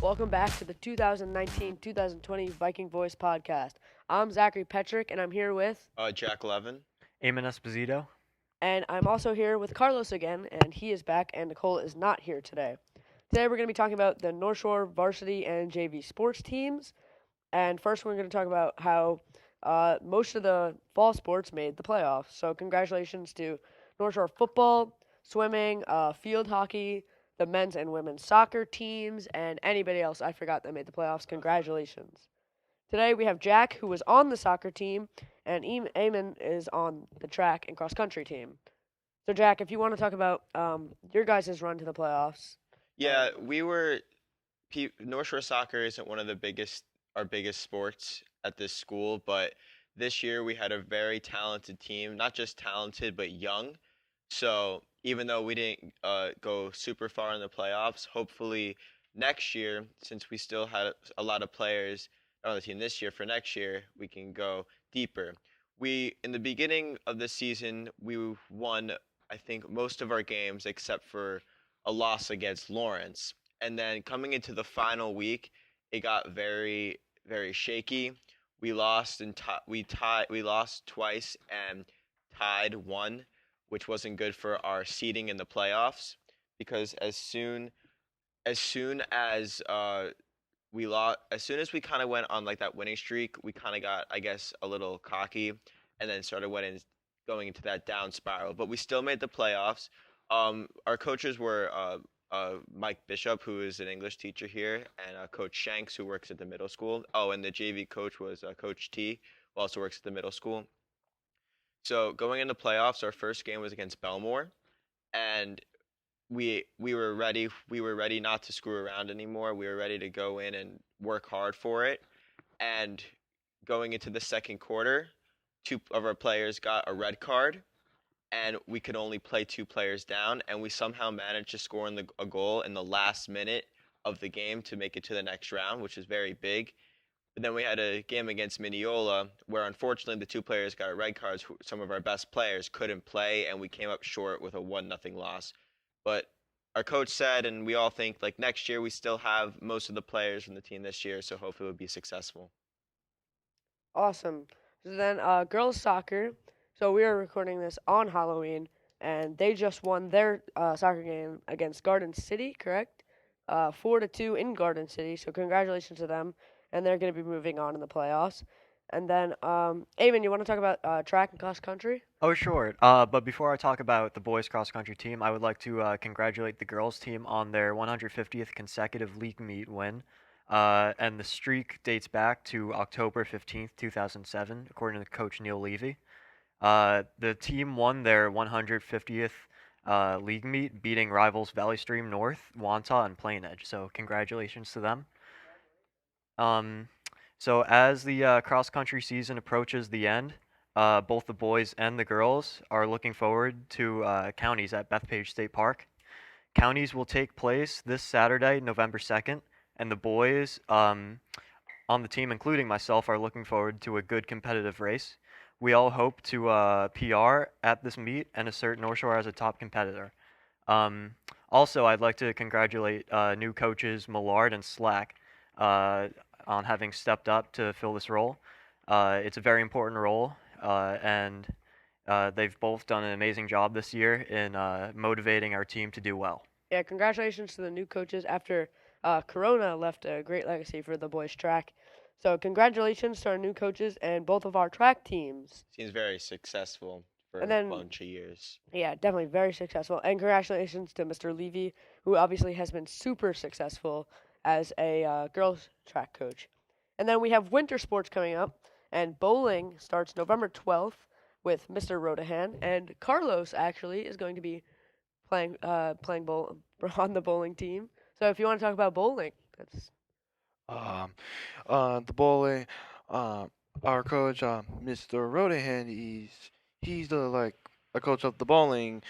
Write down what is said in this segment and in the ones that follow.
Welcome back to the 2019-2020 Viking Voice podcast. I'm Zachary Petrick, and I'm here with, Jack Levin. Eamon Esposito. and I'm also here with Carlos again, and he is back, and Nicole is not here today. Today we're going to be talking about the North Shore varsity and JV sports teams, and first we're going to talk about how most of the fall sports made the playoffs. So congratulations to North Shore football, swimming, field hockey, the men's and women's soccer teams, and anybody else I forgot that made the playoffs. Congratulations. Today we have Jack, who was on the soccer team, and Eamon is on the track and cross country team. So, Jack, if you want to talk about your guys' run to the playoffs. Yeah, North Shore soccer isn't one of our biggest sports at this school, but this year we had a very talented team, not just talented, but young. So even though we didn't go super far in the playoffs, hopefully next year, since we still had a lot of players on the team this year, for next year, we can go deeper. In the beginning of the season, we won, I think, most of our games except for a loss against Lawrence. And then coming into the final week, it got very, very shaky. We lost we lost twice and tied one, which wasn't good for our seeding in the playoffs because as soon as we kind of went on like that winning streak, we kind of got, I guess, a little cocky and then started going into that down spiral. But we still made the playoffs. Our coaches were Mike Bishop, who is an English teacher here, and Coach Shanks, who works at the middle school. Oh, and the JV coach was Coach T, who also works at the middle school. So going into playoffs, our first game was against Belmore, and we were ready. We were ready not to screw around anymore. We were ready to go in and work hard for it. And going into the second quarter, two of our players got a red card, and we could only play two players down, and we somehow managed to score a goal in the last minute of the game to make it to the next round, which is very big. But then we had a game against Mineola where unfortunately the two players got red cards. Some of our best players couldn't play, and we came up short with a 1-0 loss. But our coach said, and we all think, like next year we still have most of the players from the team this year, so hopefully we'll be successful. Awesome. So then, girls soccer. So we are recording this on Halloween, and they just won their soccer game against Garden City, correct? 4-2 in Garden City. So congratulations to them, and they're going to be moving on in the playoffs. And then, Eamon, you want to talk about track and cross country? Oh, sure. But before I talk about the boys cross country team, I would like to congratulate the girls team on their 150th consecutive league meet win. And the streak dates back to October 15th, 2007, according to Coach Neil Levy. The team won their 150th league meet, beating rivals Valley Stream North, Wantagh, and Plain Edge. So congratulations to them. Um, so as the cross country season approaches the end, both the boys and the girls are looking forward to counties at Bethpage State Park. Counties will take place this Saturday, November 2nd, and the boys on the team, including myself, are looking forward to a good competitive race. We all hope to PR at this meet and assert North Shore as a top competitor. Also, I'd like to congratulate new coaches Millard and Slack on having stepped up to fill this role. It's a very important role, and they've both done an amazing job this year in motivating our team to do well. Yeah, congratulations to the new coaches after Corona left a great legacy for the boys track. So congratulations to our new coaches and both of our track teams. Seems very successful for And a then, bunch of years. yeah, definitely very successful. And congratulations to Mr. Levy, who obviously has been super successful as a girls track coach. And then we have winter sports coming up, and bowling starts November 12th with Mr. Rodahan, and Carlos actually is going to be playing bowl on the bowling team. So if you want to talk about bowling, that's Um, the bowling, uh, our coach, Mr. Rodahan, he's the a coach of the bowling.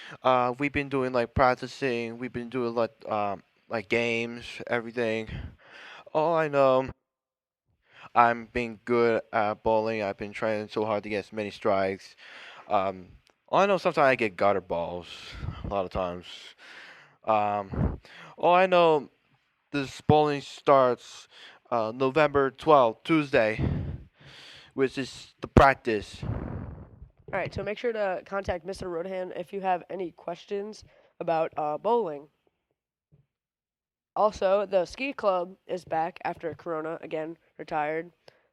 We've been doing like practicing. We've been doing like games, everything. All I know, I'm being good at bowling. I've been trying so hard to get as many strikes. Um, all I know, sometimes I get gutter balls. A lot of times. All I know, this bowling starts November 12th, Tuesday, which is the practice. All right, so make sure to contact Mr. Rodahan if you have any questions about bowling. Also, the ski club is back after Corona, again, retired,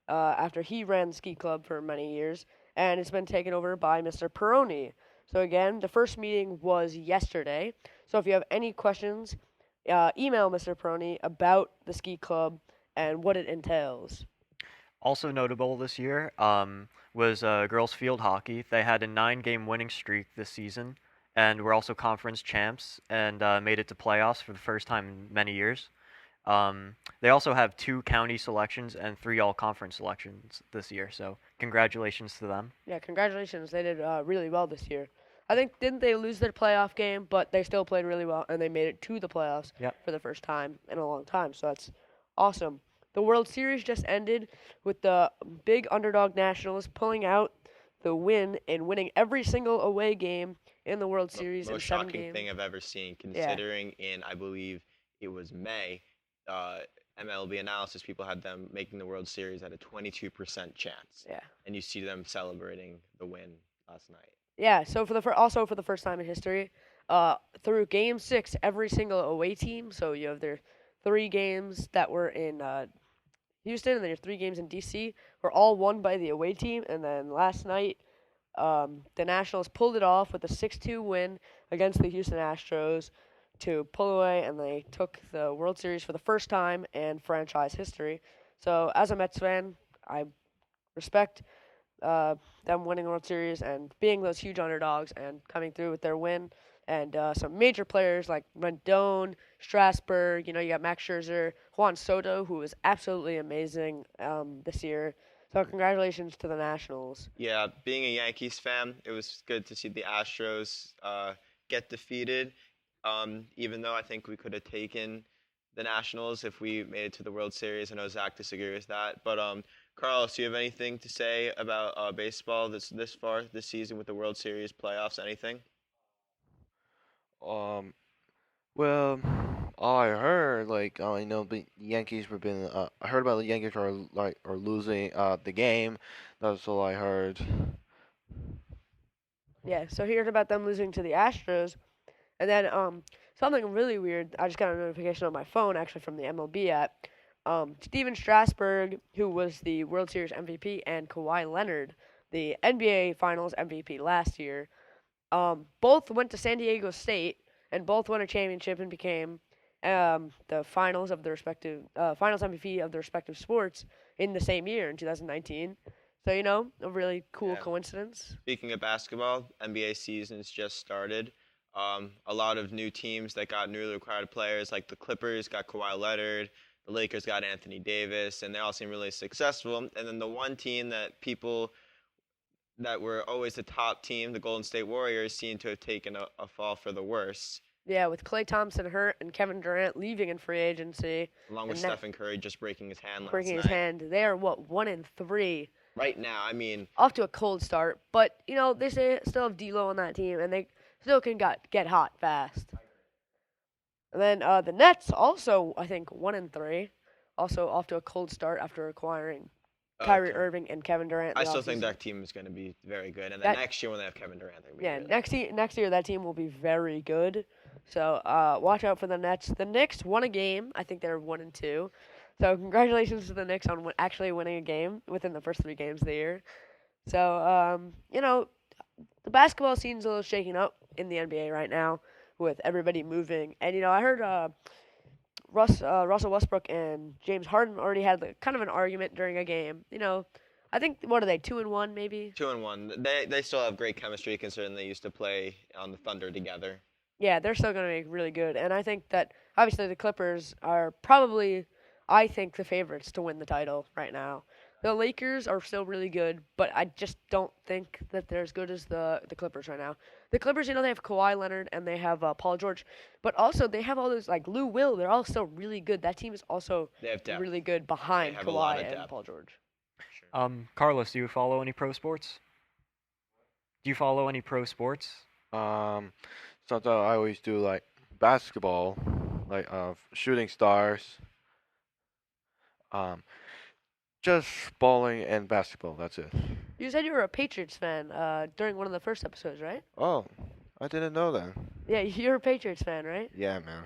after he ran the ski club for many years, and it's been taken over by Mr. Peroni. So, again, the first meeting was yesterday. So, if you have any questions, email Mr. Peroni about the ski club and what it entails. Also notable this year was girls field hockey. They had a 9-game winning streak this season, and were also conference champs and made it to playoffs for the first time in many years. They also have 2 county selections and 3 all-conference selections this year, so congratulations to them. Yeah, congratulations. They did really well this year. I think, didn't they lose their playoff game, but they still played really well, and they made it to the playoffs Yep. for the first time in a long time, so that's awesome. The World Series just ended with the big underdog Nationals pulling out the win and winning every single away game in the World Series in Most 7 shocking games. thing I've ever seen, considering in I believe it was May, MLB analysis people had them making the World Series at a 22% chance, Yeah. and you see them celebrating the win last night. Yeah, so also for the first time in history, through Game 6, every single away team, so you have their 3 games that were in Houston, and then your 3 games in DC were all won by the away team. And then last night, the Nationals pulled it off with a 6-2 win against the Houston Astros to pull away, and they took the World Series for the first time in franchise history. So as a Mets fan, I respect them winning the World Series and being those huge underdogs and coming through with their win. And some major players like Rendon, Strasburg, you got Max Scherzer, Juan Soto, who was absolutely amazing this year. So congratulations to the Nationals. Yeah, being a Yankees fan, it was good to see the Astros get defeated. Even though I think we could have taken the Nationals if we made it to the World Series. I know Zach disagrees with that, but Carlos, do you have anything to say about baseball this far this season with the World Series playoffs? Anything? Um, well, I heard the Yankees were been. I heard about the Yankees are losing the game. That's all I heard. Yeah, so here's about them losing to the Astros. And then something really weird, I just got a notification on my phone, actually, from the MLB app. Steven Strasburg, who was the World Series MVP, and Kawhi Leonard, the NBA Finals MVP last year, both went to San Diego State and both won a championship and became the finals of the respective finals MVP of the respective sports in the same year in 2019. So a really cool Yeah. coincidence. Speaking of basketball, NBA season's just started. A lot of new teams that got newly acquired players, like the Clippers got Kawhi Leonard, the Lakers got Anthony Davis, and they all seem really successful. And then the one team that people that were always the top team, the Golden State Warriors, seem to have taken a fall for the worse, Yeah, with Klay Thompson hurt and Kevin Durant leaving in free agency, along with And that- Stephen Curry just breaking his hand breaking last his night. hand. They are 1-3, Right now, I mean, off to a cold start, but they still have D'Lo on that team, and they still can get hot fast. And then the Nets also, I think, 1-3, also off to a cold start after acquiring Kyrie okay. Irving and Kevin Durant. in I the still think offseason. that team is going to be very good. And then That- next year when they have Kevin Durant, they're going to be Yeah, really next year that team will be very good. So watch out for the Nets. The Knicks won a game. I think they're 1-2. So congratulations to the Knicks on actually winning a game within the first 3 games of the year. So the basketball scene's a little shaking up in the NBA right now with everybody moving. And I heard Russell Westbrook and James Harden already had kind of an argument during a game. I think, what are they, 2-1 maybe? 2-1. They still have great chemistry considering they used to play on the Thunder together. Yeah, they're still going to be really good. And I think that, obviously, the Clippers are probably, I think, the favorites to win the title right now. The Lakers are still really good, but I just don't think that they're as good as the Clippers right now. The Clippers, they have Kawhi Leonard and they have Paul George, but also they have all those, like Lou Will. They're all still really good. That team is also They have depth. really good behind They have a lot Kawhi of and depth. Paul George. Carlos, do you follow any pro sports? Do you follow any pro sports? Sometimes I always do like basketball, like shooting stars, um, just bowling and basketball. That's it. You said you were a Patriots fan during one of the first episodes, right? Oh, I didn't know that. Yeah, you're a Patriots fan, right? Yeah, man.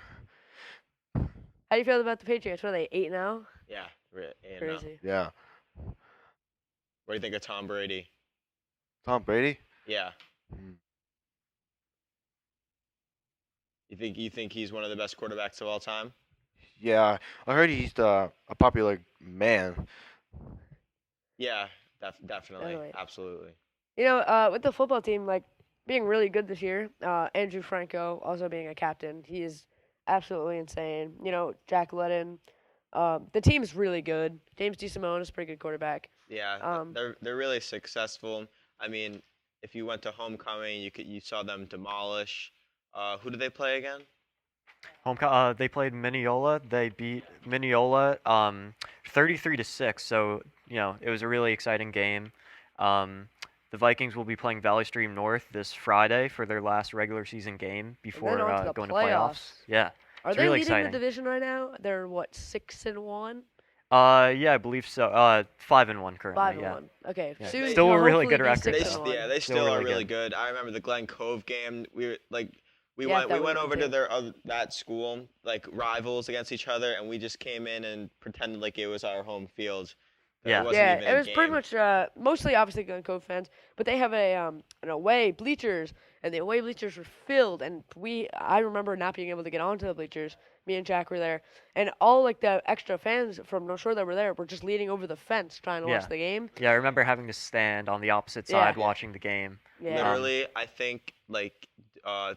How do you feel about the Patriots? What are they, 8 now? Yeah, and Crazy. Yeah. what do you think of Tom Brady? Tom Brady. Yeah, Mm. you think he's one of the best quarterbacks of all time? Yeah, I heard he's a popular man. Yeah, definitely, Definitely. absolutely. You know, with the football team, like, being really good this year, Andrew Franco also being a captain, he is absolutely insane. You know, Jack Ledden, the team's really good. James DeSimone is a pretty good quarterback. Yeah, Um, they're really successful. I mean, if you went to homecoming, you saw them demolish. Who did they play again? They played Mineola. They beat Mineola 33-6. So it was a really exciting game. The Vikings will be playing Valley Stream North this Friday for their last regular season game and before then on to the going to playoffs. Yeah, Are it's they really leading exciting. the division right now? They're what, 6-1, Yeah, I believe so. 5-1 currently. 5-1. Okay, Yeah, soon still to a really hopefully good be record, They, 6-1. yeah, they Still still are really really good. good. I remember the Glen Cove game. We were like, we Yeah, went that we we went went over to. to their that school, like rivals against each other, and we just came in and pretended like it was our home field. Yeah. It wasn't Yeah, even it a was pretty game. much mostly obviously Glen Cove fans, but they have an away bleachers, and the away bleachers were filled, and I remember not being able to get onto the bleachers. Me and Jack were there, and all like the extra fans from North Shore that were there were just leaning over the fence trying to Yeah. watch the game. Yeah, I remember having to stand on the opposite Yeah. side watching the game. Yeah. Literally, I think like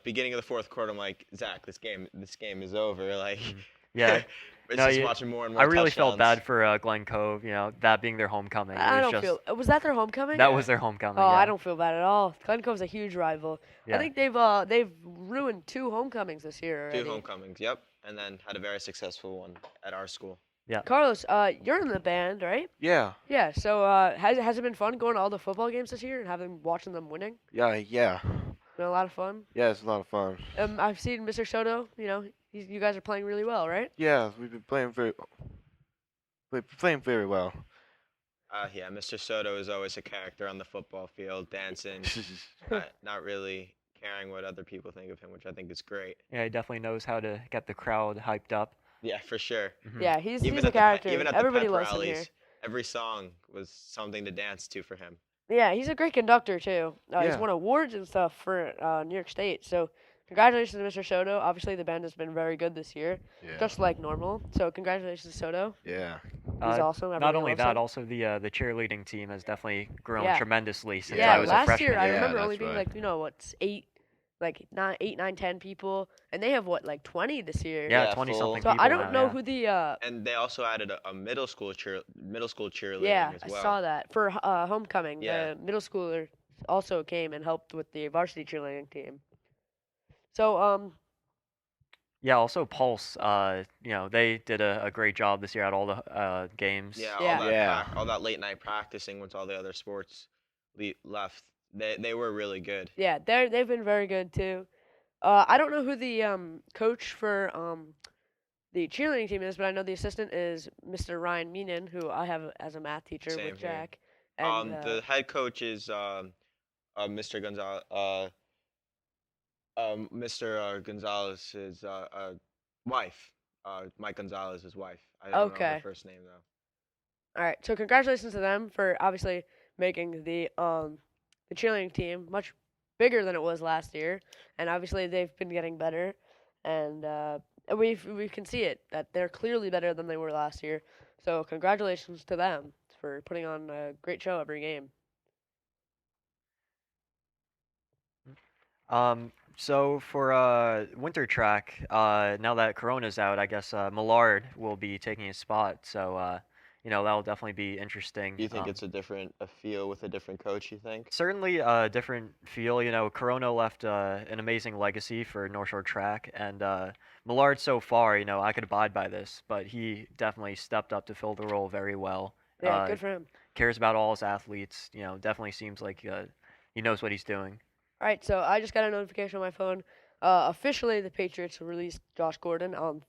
beginning of the fourth quarter, I'm like, Zach, this game is over. Like, Yeah. it's No, just watching more and more I really felt touchdowns. bad for Glen Cove. That being their homecoming. It I was don't just feel. Was that their homecoming? that Yeah. was their homecoming. Oh, Yeah. I don't feel bad at all. Glen Cove's a huge rival. I Yeah. think they've ruined 2 homecomings this year already. 2 homecomings, yep, and then had a very successful one at our school. Carlos, you're in the band, right? Yeah. Yeah. So has it been fun going to all the football games this year and watching them winning? Yeah. Been a lot of fun. Yeah, it's a lot of fun. I've seen Mr. Soto. You know, you guys are playing really well, right? Yeah, we've been playing very well. Yeah, Mr. Soto is always a character on the football field, dancing, not really caring what other people think of him, which I think is great. Yeah, he definitely knows how to get the crowd hyped up. Yeah, for sure. Mhm. Yeah, he's Even a at the character. even at Everybody the pep loves him here. rallies, every song was something to dance to for him. Yeah, he's a great conductor too. He's Yeah. won awards and stuff for New York State. So congratulations to Mr. Soto. Obviously, the band has been very good this year, Yeah. just like normal. So congratulations to Soto. Yeah. He's Uh, awesome. Not Everybody only loves that, him. also the cheerleading team has definitely grown Yeah. tremendously since Yeah, I was a last freshman. year I Yeah, remember only that's being right. like, what's 8, 9, 10 people, and they have what, like 20 this year. Yeah, Yeah, 20 full. something So people I don't now, know yeah. who the And they also added a middle school cheerleading yeah, as I well. saw that for homecoming. Yeah. The middle schooler also came and helped with the varsity cheerleading team. So Yeah, also Pulse, they did a great job this year at all the games. Yeah, Yeah. Yeah. all that late night practicing once all the other sports left. They were really good. yeah, they've been very good too. I don't know who the coach for the cheerleading team is, but I know the assistant is Mr. Ryan Meenan, who I have as a math teacher Same with here. Jack. And The head coach is Mr. Gonzalez. Mr. Gonzalez's wife. Mike Gonzalez's wife. I don't know Okay. her first name though. all right, so congratulations to them for obviously making the cheerleading team much bigger than it was last year, and obviously they've been getting better, and we can see it that they're clearly better than they were last year. So congratulations to them for putting on a great show every game. So for winter track, now that Corona's out, I guess Millard will be taking his spot. So that'll definitely be interesting. Do you think it's a feel with a different coach? You think? Certainly a different feel. Corona left an amazing legacy for North Shore track, and Millard so far, I could abide by this, but he definitely stepped up to fill the role very well. Yeah, good for him. Cares about all his athletes. Definitely seems like he knows what he's doing. All right, so I just got a notification on my phone. Officially, the Patriots released Josh Gordon on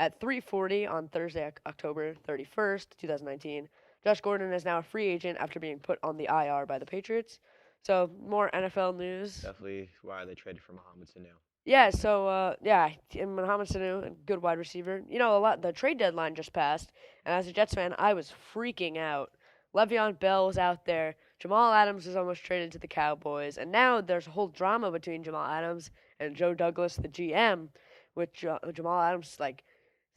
At 3:40 on Thursday, October 31st, 2019, Josh Gordon is now a free agent after being put on the IR by the Patriots. So more NFL news. Definitely why they traded for Mohamed Sanu. Yeah, so and Mohamed Sanu, a good wide receiver. The trade deadline just passed, and as a Jets fan, I was freaking out. Le'Veon Bell was out there. Jamal Adams was almost traded to the Cowboys, and now there's a whole drama between Jamal Adams and Joe Douglas, the GM, with Jamal Adams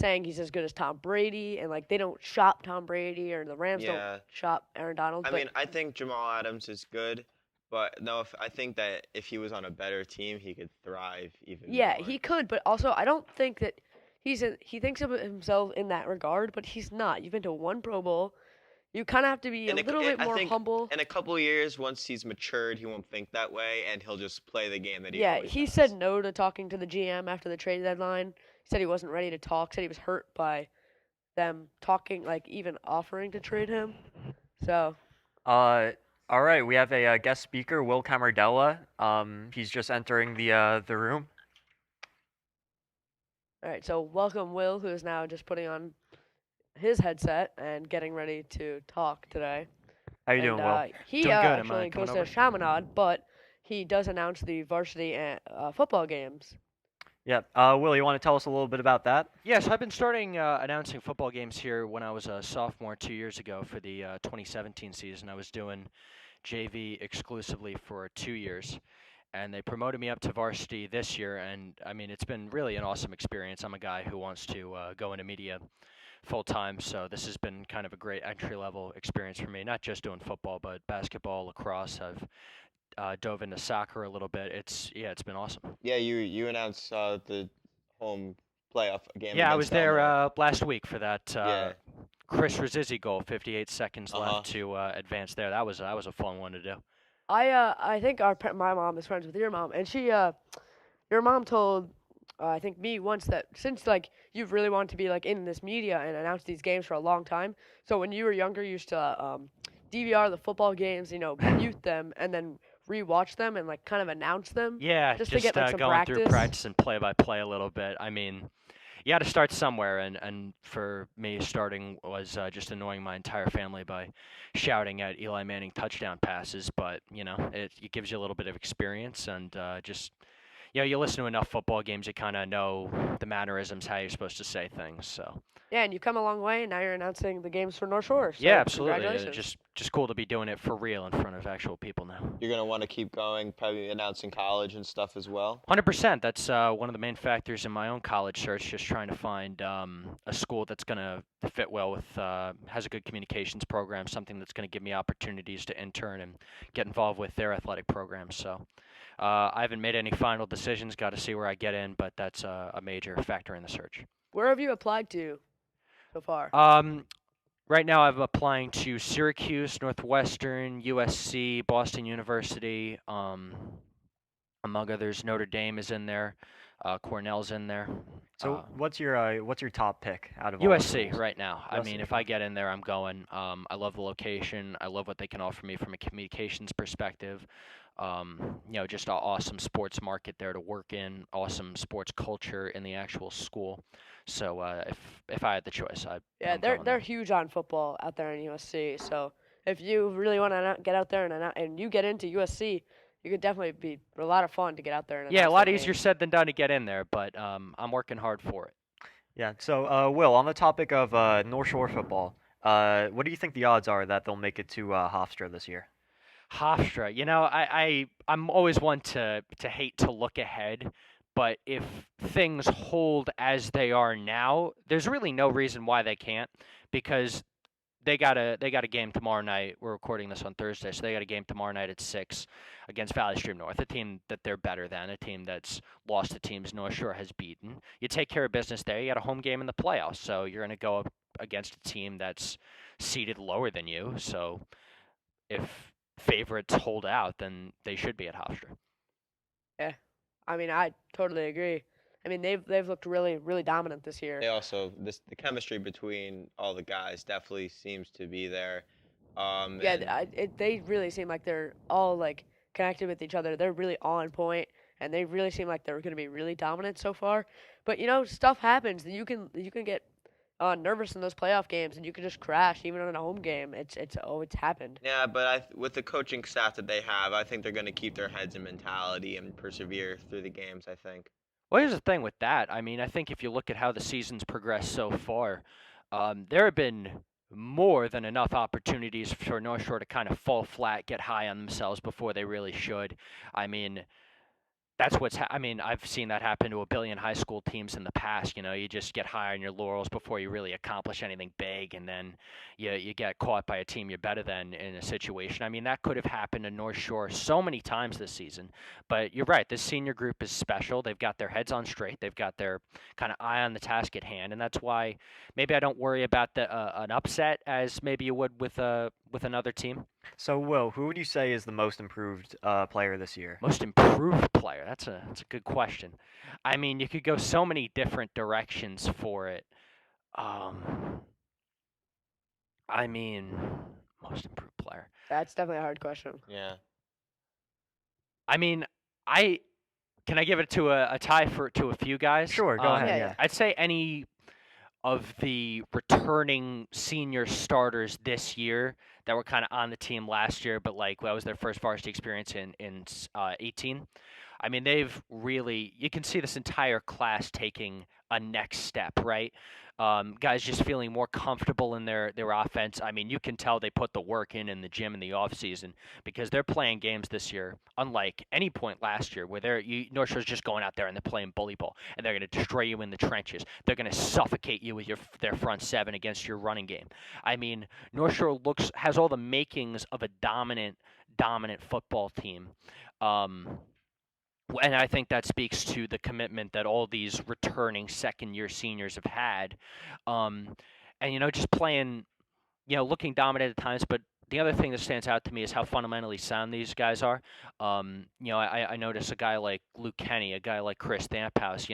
saying he's as good as Tom Brady, and they don't shop Tom Brady, or the Rams don't Yeah. shop Aaron Donald. I mean, I think Jamal Adams is good, but no, I think that if he was on a better team, he could thrive even yeah, more. he could, but also I don't think that he thinks of himself in that regard, but he's not. You've been to one Pro Bowl. You kind of have to be a little bit I more think humble. in a couple of years, once he's matured, he won't think that way, and he'll just play the game that he Yeah, always he has. said no to talking to the GM after the trade deadline. He said he wasn't ready to talk. Said he was hurt by them talking, even offering to trade him. So All right, we have a guest speaker, Will Camardella. He's just entering the room. all right, so welcome Will, who is now just putting on his headset and getting ready to talk today. How you doing, Will? He Doing good. Am I actually coming goes to Chaminade, but he does announce the varsity football games. Yeah. Will, you want to tell us a little bit about that? Yes, I've been starting announcing football games here when I was a sophomore 2 years ago for the 2017 season. I was doing JV exclusively for 2 years, and they promoted me up to varsity this year. And I mean, it's been really an awesome experience. I'm a guy who wants to go into media full time, so this has been kind of a great entry level experience for me. Not just doing football, but basketball, lacrosse. I've dove into soccer a little bit. It's been awesome. Yeah, you announced the home playoff game. Yeah, I was against there Alumni. last week for that Yeah. Chris Razizi goal. 58 seconds Uh-huh. left to advance there. That was a fun one to do. I think my mom is friends with your mom, and your mom told I think me once that since you've really wanted to be in this media and announce these games for a long time, so when you were younger you used to DVR the football games, mute them and then rewatch them and kind of announce them. Yeah, Just to get, some going through practice. practice and play by play a little bit. I mean, you got to start somewhere, and for me, starting was just annoying my entire family by shouting at Eli Manning touchdown passes. But it gives you a little bit of experience, and just you listen to enough football games, you kind of know the mannerisms, how you're supposed to say things. So Yeah, and you've come a long way, and now you're announcing the games for North Shore. So yeah, absolutely. Congratulations. Just cool to be doing it for real in front of actual people now. You're gonna want to keep going, probably announcing college and stuff as well. 100%. That's one of the main factors in my own college search. Just trying to find a school that's going to fit well with, has a good communications program, something that's going to give me opportunities to intern and get involved with their athletic programs. So I haven't made any final decisions. Got to see where I get in, but that's a major factor in the search. Where have you applied to so far? Right now, I'm applying to Syracuse, Northwestern, USC, Boston University, among others. Notre Dame is in there. Cornell's in there. So what's your top pick out of all the USC schools? right now. I mean, USC. if I get in there, I'm going. I love the location. I love what they can offer me from a communications perspective. Just an awesome sports market there to work in. Awesome sports culture in the actual school. So if I had the choice, Yeah, I'm they're going there. huge on football out there in USC. So if you really want to get out there and you get into USC, you could definitely be a lot of fun to get out there and Yeah, a announce lot that easier game. said than done to get in there, but I'm working hard for it. Yeah. So, Will, on the topic of North Shore football, what do you think the odds are that they'll make it to Hofstra this year? Hofstra, I'm always one to hate to look ahead, but if things hold as they are now, there's really no reason why they can't, because they got a game tomorrow night. We're recording this on Thursday, so they got a game tomorrow night at 6 against Valley Stream North, a team that they're better than, a team that's lost to teams North Shore has beaten. You take care of business there. You got a home game in the playoffs, so you're going to go up against a team that's seated lower than you. So if favorites hold out, then they should be at Hofstra. Yeah, I mean I totally agree. I mean they've looked really really dominant this year. They also the chemistry between all the guys definitely seems to be there. Yeah, And they really seem like they're all connected with each other. They're really on point. and they really seem like they're going to be really dominant so far. But stuff happens. You can get nervous in those playoff games, and you can just crash even on a home game. It's happened. Yeah, but with the coaching staff that they have, I think they're going to keep their heads and mentality and persevere through the games, I think. Well, here's the thing with that. I mean, I think if you look at how the season's progressed so far, there have been more than enough opportunities for North Shore to kind of fall flat, get high on themselves before they really should. I mean, that's I mean, I've seen that happen to a billion high school teams in the past. You just get high on your laurels before you really accomplish anything big, and then you get caught by a team you're better than in a situation. I mean, that could have happened to North Shore so many times this season. But you're right, this senior group is special. They've got their heads on straight. They've got their kind of eye on the task at hand, and that's why maybe I don't worry about an upset as maybe you would with another team. So, Will, who would you say is the most improved player this year? Most improved player. That's a good question. I mean, you could go so many different directions for it. I mean, most improved player. That's definitely a hard question. Yeah. I mean, can I give it to a tie to a few guys? Sure, go ahead. yeah. I'd say any of the returning senior starters this year that were kind of on the team last year, but like that was their first varsity experience in 18. I mean, you can see this entire class taking a next step, right? Guys just feeling more comfortable in their offense. I mean, you can tell they put the work in the gym in the off season because they're playing games this year, unlike any point last year where North Shore's just going out there and they're playing bully ball and they're going to destroy you in the trenches. They're going to suffocate you with their front seven against your running game. I mean, North Shore has all the makings of a dominant football team. And I think that speaks to the commitment that all these returning second-year seniors have had. And, just playing, looking dominant at times. But the other thing that stands out to me is how fundamentally sound these guys are. I notice a guy like Luke Kenny, a guy like Chris Stamphouse,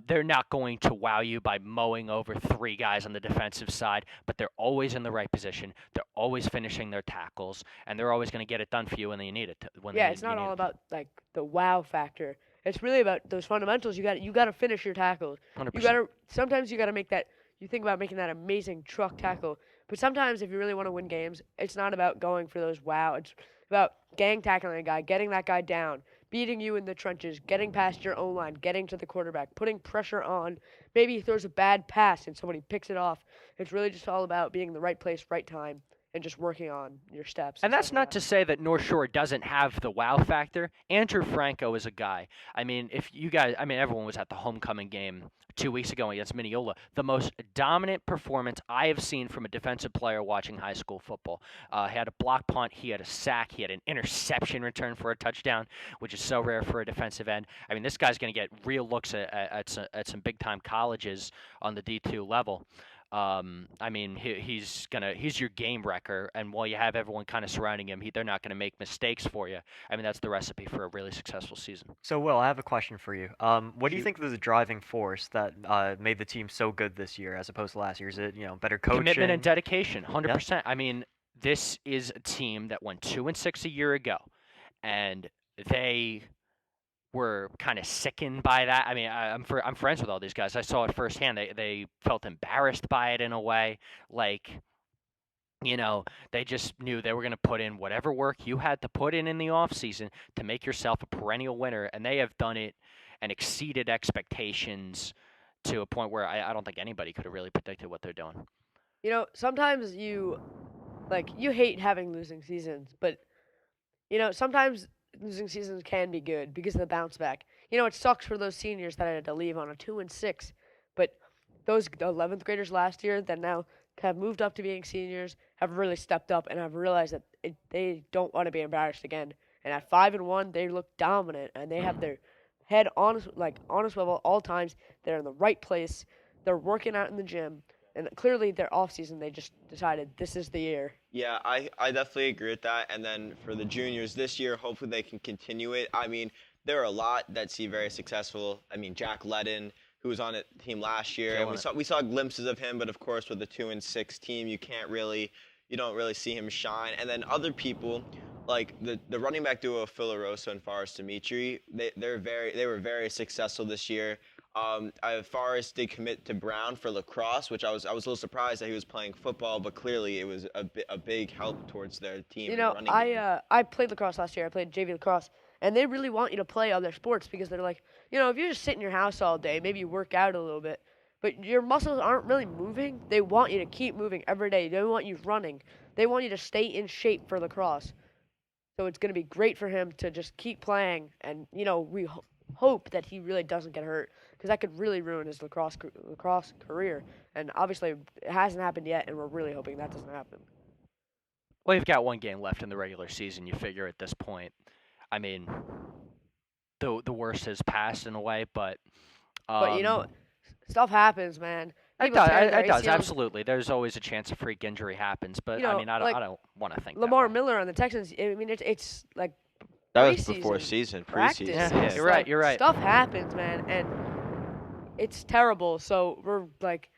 they're not going to wow you by mowing over three guys on the defensive side, but they're always in the right position. They're always finishing their tackles, and they're always going to get it done for you when you need it. It's not all about like the wow factor. It's really about those fundamentals. You got to finish your tackles. 100%. Sometimes you got to make that. You think about making that amazing truck tackle, but sometimes if you really want to win games, it's not about going for those wow. It's about gang tackling a guy, getting that guy down, beating you in the trenches, getting past your own line, getting to the quarterback, putting pressure on. Maybe he throws a bad pass and somebody picks it off. It's really just all about being in the right place, right time, and just working on your steps. And that's not to say that North Shore doesn't have the wow factor. Andrew Franco is a guy. I mean, everyone was at the homecoming game 2 weeks ago against Mineola. The most dominant performance I have seen from a defensive player watching high school football. He had a block punt, he had a sack, he had an interception return for a touchdown, which is so rare for a defensive end. I mean, this guy's going to get real looks at some big-time colleges on the D2 level. I mean, he's your game wrecker, and while you have everyone kind of surrounding him, they're not going to make mistakes for you. I mean, that's the recipe for a really successful season. So, Will, I have a question for you. What do you think was the driving force that made the team so good this year as opposed to last year? Is it better coaching? Commitment and dedication, 100%. Yeah. I mean, this is a team that went 2-6 a year ago, and they were kind of sickened by that. I mean, I'm friends with all these guys. I saw it firsthand. They felt embarrassed by it in a way, like, they just knew they were going to put in whatever work you had to put in the off season to make yourself a perennial winner, and they have done it and exceeded expectations to a point where I don't think anybody could have really predicted what they're doing. Sometimes you hate having losing seasons, but sometimes losing seasons can be good because of the bounce back. It sucks for those seniors that had to leave on a 2-6, but those 11th graders last year that now have moved up to being seniors have really stepped up and have realized that they don't want to be embarrassed again. And at 5-1, they look dominant and they have their head honest level all times. They're in the right place. They're working out in the gym. And clearly, their off-season, they just decided this is the year. Yeah, I definitely agree with that. And then for the juniors this year, hopefully they can continue it. I mean, there are a lot that see very successful. I mean, Jack Ledden, who was on the team last year, and we saw glimpses of him. But of course, with the 2-6 team, you don't really see him shine. And then other people like the running back duo of Philarosa and Forrest Dimitri, they were very successful this year. Forrest did commit to Brown for lacrosse, which I was a little surprised that he was playing football, but clearly it was a big help towards their team You in the know, running game. I played lacrosse last year. I played JV lacrosse, and they really want you to play other sports because they're like, if you just sit in your house all day, maybe you work out a little bit, but your muscles aren't really moving. They want you to keep moving every day. They want you running. They want you to stay in shape for lacrosse. So it's going to be great for him to just keep playing, and we hope that he really doesn't get hurt because that could really ruin his lacrosse career. And obviously, it hasn't happened yet, and we're really hoping that doesn't happen. Well, you've got one game left in the regular season. You figure at this point, I mean, the worst has passed in a way, but stuff happens, man. It People tear their does ACLs. absolutely. There's always a chance a freak injury happens, but I mean, I don't want to think Lamar that way. Miller on the Texans. I mean, it's like That was before preseason, preseason. practice. Yeah, you're right. You're right. Stuff happens, man, and it's terrible. So we're like,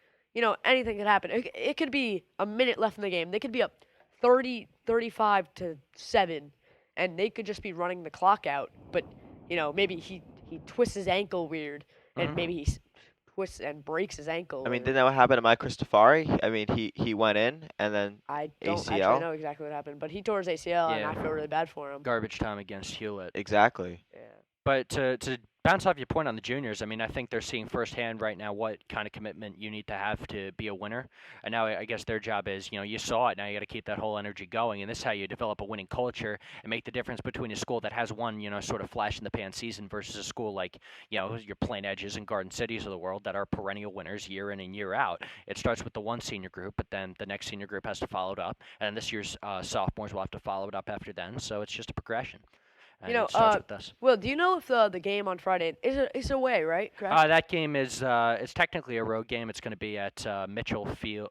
anything could happen. It could be a minute left in the game. They could be up 35-7, and they could just be running the clock out. But maybe he twists his ankle weird, and maybe he twists and breaks his ankle. I mean, or- didn't that what happened to Mike Cristofari? I mean, he went in and then I don't ACL? actually know exactly what happened, but he tore his ACL, and Yeah. I feel really bad for him. Garbage time against Hewlett. exactly. Yeah. But to bounce off your point on the juniors, I mean, I think they're seeing firsthand right now what kind of commitment you need to have to be a winner. And now I guess their job is, you saw it. Now you got to keep that whole energy going. And this is how you develop a winning culture and make the difference between a school that has one, sort of flash in the pan season versus a school like, your Plain Edges and Garden Cities of the world that are perennial winners year in and year out. It starts with the one senior group, but then the next senior group has to follow it up. And this year's sophomores will have to follow it up after then. So it's just a progression. And it starts with this. Will, do you know if the game on Friday is away, right? Correct? That game is it's technically a road game. It's going to be at Mitchell Field,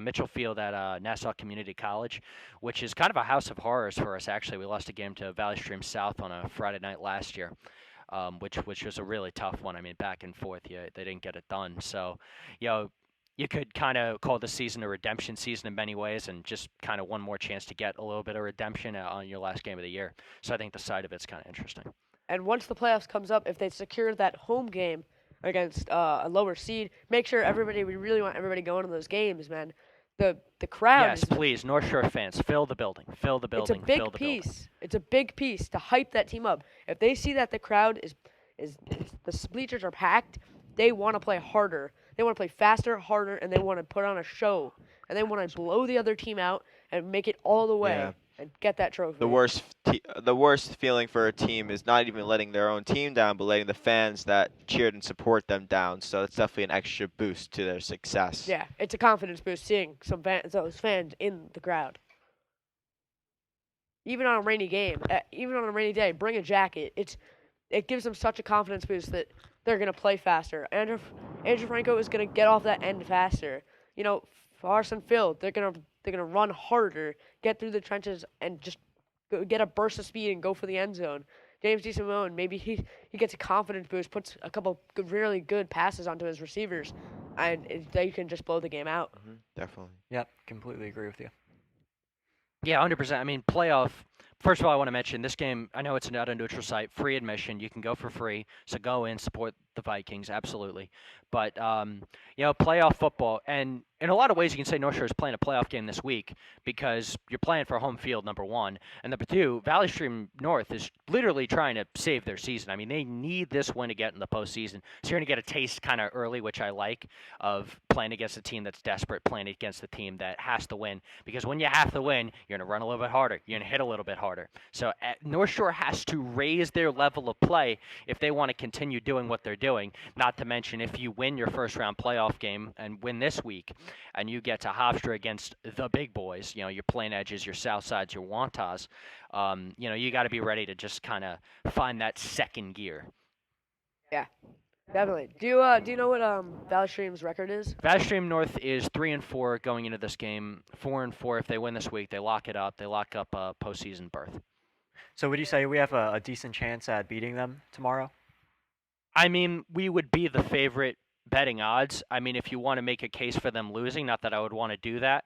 Mitchell Field at Nassau Community College, which is kind of a house of horrors for us. Actually, we lost a game to Valley Stream South on a Friday night last year, which was a really tough one. I mean, back and forth, they didn't get it done. So, you could kind of call this season a redemption season in many ways, and just kind of one more chance to get a little bit of redemption on your last game of the year. So I think the side of it's kind of interesting. And once the playoffs comes up, if they secure that home game against a lower seed, make sure we really want everybody going to those games, man. The crowd Yes, is please, North Shore fans, fill the building, fill the building, it's a big fill the building. piece. It's a big piece to hype that team up. If they see that the crowd is the bleachers are packed, they want to play harder. They want to play faster, harder, and they want to put on a show. And they want to blow the other team out and make it all the way Yeah. and get that trophy. The worst feeling for a team is not even letting their own team down, but letting the fans that cheered and support them down. So it's definitely an extra boost to their success. Yeah, it's a confidence boost seeing those fans in the crowd. Even on a rainy day, bring a jacket. It gives them such a confidence boost that they're gonna play faster. Andrew Franco is gonna get off that end faster. Forrest and Phil, they're gonna run harder, get through the trenches, and just get a burst of speed and go for the end zone. James DeSimone, maybe he gets a confidence boost, puts a couple really good passes onto his receivers, and they can just blow the game out. Definitely. Yep, completely agree with you. Yeah, 100%. I mean, playoff. First of all, I want to mention this game. I know it's not a neutral site, free admission. You can go for free, so go in, support the Vikings, absolutely. But playoff football, and in a lot of ways, you can say North Shore is playing a playoff game this week because you're playing for home field, number one, and number two, Valley Stream North is literally trying to save their season. I mean, they need this win to get in the postseason. So you're going to get a taste kind of early, which I like, of playing against a team that's desperate, playing against a team that has to win. Because when you have to win, you're going to run a little bit harder. You're going to hit a little bit harder. So North Shore has to raise their level of play if they want to continue doing what they're doing. Not to mention, if you win your first round playoff game and win this week, and you get to Hofstra against the big boys, your Plain Edges, your Southsides, your Wantas, you got to be ready to just kind of find that second gear. Yeah, definitely. Do you know what Valley Stream's record is? Valley Stream North is 3-4 going into this game. 4-4 if they win this week. They lock it up. They lock up a postseason berth. So would you say we have a decent chance at beating them tomorrow? I mean, we would be the favorite betting odds. I mean, if you want to make a case for them losing, not that I would want to do that.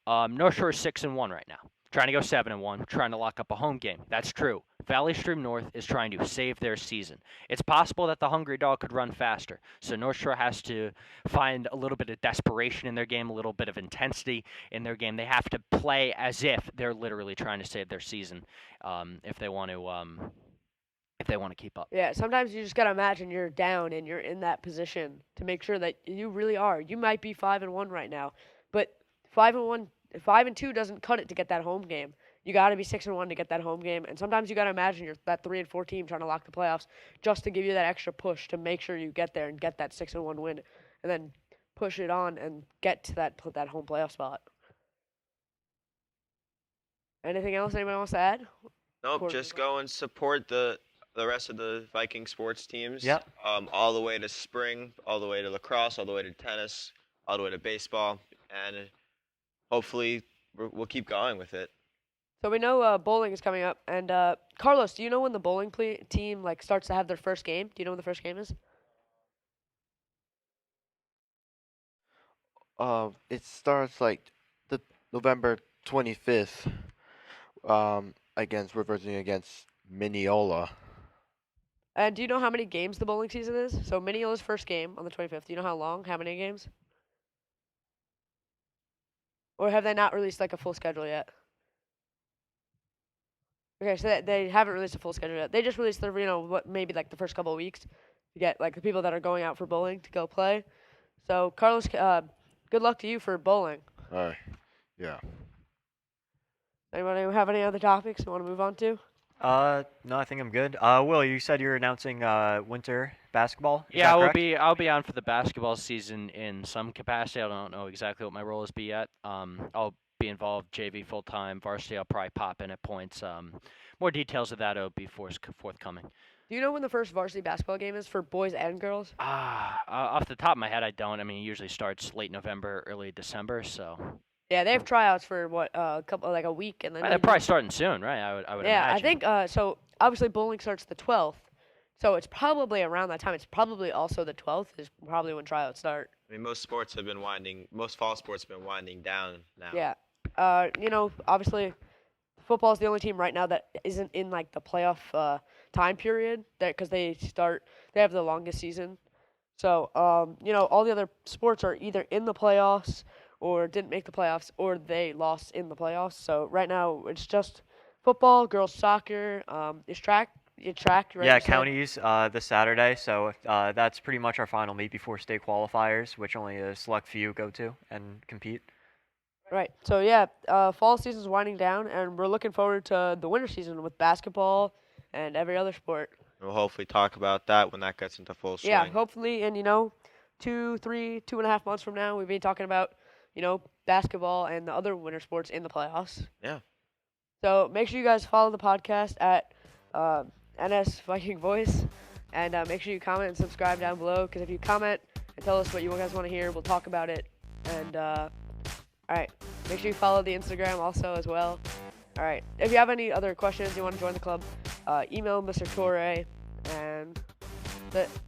North Shore is 6-1 right now. trying to go 7-1, trying to lock up a home game. That's true. Valley Stream North is trying to save their season. It's possible that the Hungry Dog could run faster, so North Shore has to find a little bit of desperation in their game, a little bit of intensity in their game. They have to play as if they're literally trying to save their season if they want to keep up. Yeah, sometimes you just gotta imagine you're down and you're in that position to make sure that you really are. You might be 5-1 right now, but 5-1, 5-2 doesn't cut it to get that home game. You gotta be 6-1 to get that home game, and sometimes you gotta imagine you're that 3-4 team trying to lock the playoffs just to give you that extra push to make sure you get there and get that 6-1 win, and then push it on and get to that home playoff spot. Anything else anybody wants to add? Nope, just go and support the rest of the Viking sports teams. Yep. All the way to spring, all the way to lacrosse, all the way to tennis, all the way to baseball, and hopefully we'll keep going with it. So we know bowling is coming up, and Carlos, do you know when the bowling team starts to have their first game? Do you know when the first game is? It starts like the November 25th. Reversing against Mineola. And do you know how many games the bowling season is? So Mineola's first game on the 25th. Do you know how long? How many games? Or have they not released like a full schedule yet? Okay, so they haven't released a full schedule yet. They just released maybe like the first couple of weeks to get like the people that are going out for bowling to go play. So Carlos, good luck to you for bowling. All right. Yeah. Anybody have any other topics you want to move on to? No, I think I'm good. Will, you said you're announcing winter basketball. Is Yeah, that correct? I'll be on for the basketball season in some capacity. I don't know exactly what my role is yet. I'll be involved JV full time, varsity. I'll probably pop in at points. More details of that will be forthcoming. Do you know when the first varsity basketball game is for boys and girls? Off the top of my head, I don't. I mean, it usually starts late November, early December. So Yeah, they have tryouts for a week, and then they're probably starting soon, right? I would yeah, imagine. I think so. Obviously, bowling starts the 12th, so it's probably around that time. It's probably also the 12th is probably when tryouts start. I mean, most fall sports have been winding down now. Yeah, obviously, football is the only team right now that isn't in like the playoff time period because they have the longest season. So all the other sports are either in the playoffs or didn't make the playoffs or they lost in the playoffs. So right now it's just football, girls soccer, is track. Right? Yeah, counties this Saturday. So that's pretty much our final meet before state qualifiers, which only a select few go to and compete. Right. So yeah, fall season's winding down, and we're looking forward to the winter season with basketball and every other sport. We'll hopefully talk about that when that gets into full swing. Yeah, hopefully, and 2.5 months from now, we'll be talking about basketball and the other winter sports in the playoffs. Yeah. So make sure you guys follow the podcast at NS Viking Voice, and make sure you comment and subscribe down below, because if you comment and tell us what you guys want to hear, we'll talk about it. And all right, make sure you follow the Instagram also as well. All right, if you have any other questions, you want to join the club, email Mr. Torre, and that's it.